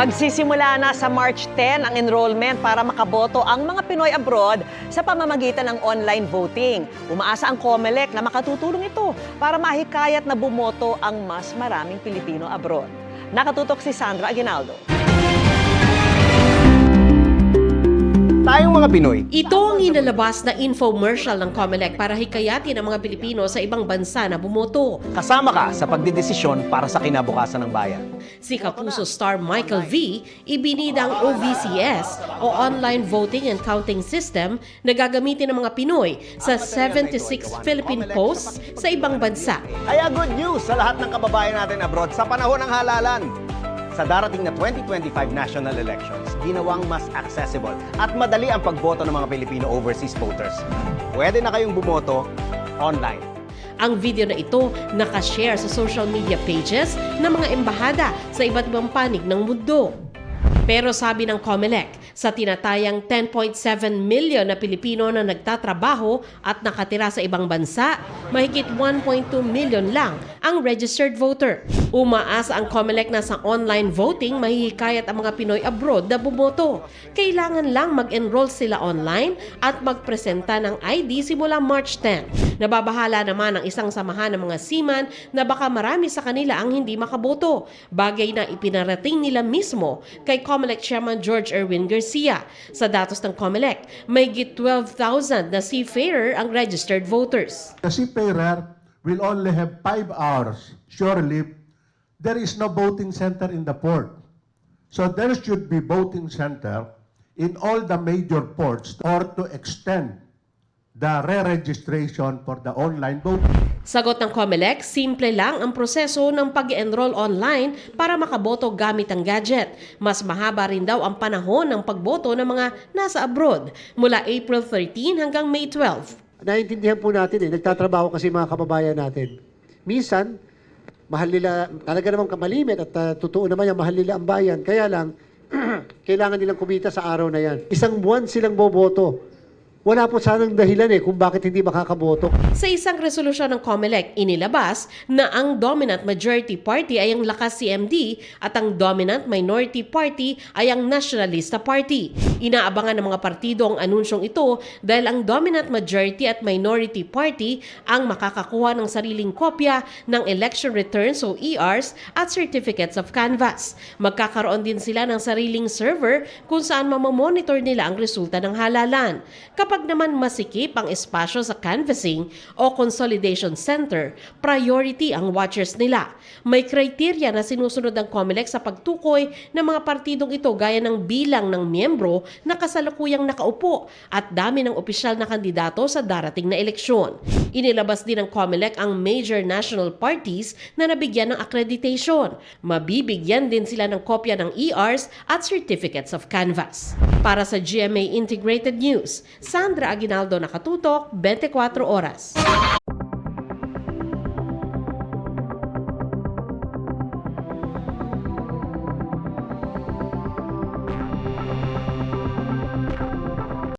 Magsisimula na sa March 10 ang enrollment para makaboto ang mga Pinoy abroad sa pamamagitan ng online voting. Umaasa ang COMELEC na makatutulong ito para mahikayat na bumoto ang mas maraming Pilipino abroad. Nakatutok si Sandra Aguinaldo. Tayong mga Pinoy. Ito ang inalabas na infomercial ng COMELEC para hikayatin ang mga Pilipino sa ibang bansa na bumoto. Kasama ka sa pagdidesisyon para sa kinabukasan ng bayan. Si Kapuso star Michael V. ibinida ang OVCS o Online Voting and Counting System na gagamitin ng mga Pinoy sa 76 Philippine posts sa ibang bansa. Kaya good news sa lahat ng kababayan natin abroad sa panahon ng halalan. Sa darating na 2025 national elections, ginawang mas accessible at madali ang pagboto ng mga Pilipino overseas voters. Pwede na kayong bumoto online. Ang video na ito nakashare sa social media pages ng mga embahada sa iba't ibang panig ng mundo. Pero sabi ng COMELEC, sa tinatayang 10.7 million na Pilipino na nagtatrabaho at nakatira sa ibang bansa, mahigit 1.2 million lang ang registered voter. Umaasa ang COMELEC na sa online voting mahihikayat ang mga Pinoy abroad na bumoto. Kailangan lang mag-enroll sila online at magpresenta ng ID simula March 10. Nababahala naman ang isang samahan ng mga seaman na baka marami sa kanila ang hindi makaboto. Bagay na ipinarating nila mismo kay COMELEC Chairman George Erwin Garcia. Sa datos ng COMELEC, mahigit 12,000 na seafarer ang registered voters. The seafarer will only have 5 hours. Surely, there is no voting center in the port. So there should be voting center in all the major ports or to extend the re-registration for the online voting. Sagot ng COMELEC, simple lang ang proseso ng pag-enroll online para makaboto gamit ang gadget. Mas mahaba rin daw ang panahon ng pagboto ng mga nasa abroad mula April 13 hanggang May 12. Naiintindihan po natin nagtatrabaho kasi mga kababayan natin. Minsan, mahal nila, talaga namang malimit at totoo naman yung mahal nila ang bayan. Kaya lang, kailangan nilang kumita sa araw na yan. Isang buwan silang boboto. Wala po sanang dahilan kung bakit hindi makakaboto. Sa isang resolusyon ng COMELEC, inilabas na ang dominant majority party ay ang Lakas CMD at ang dominant minority party ay ang Nationalista Party. Inaabangan ng mga partido ang anunsyong ito dahil ang dominant majority at minority party ang makakakuha ng sariling kopya ng election returns o ERs at certificates of canvass. Magkakaroon din sila ng sariling server kung saan mamamonitor nila ang resulta ng halalan. Kapag naman masikip ang espasyo sa canvassing o consolidation center, priority ang watchers nila. May kriteria na sinusunod ng COMELEC sa pagtukoy ng mga partidong ito gaya ng bilang ng miyembro na kasalukuyang nakaupo at dami ng opisyal na kandidato sa darating na eleksyon. Inilabas din ng COMELEC ang major national parties na nabigyan ng accreditation. Mabibigyan din sila ng kopya ng ERs at certificates of canvass. Para sa GMA Integrated News, Sandra Aguinaldo, Nakatutok, 24 Oras.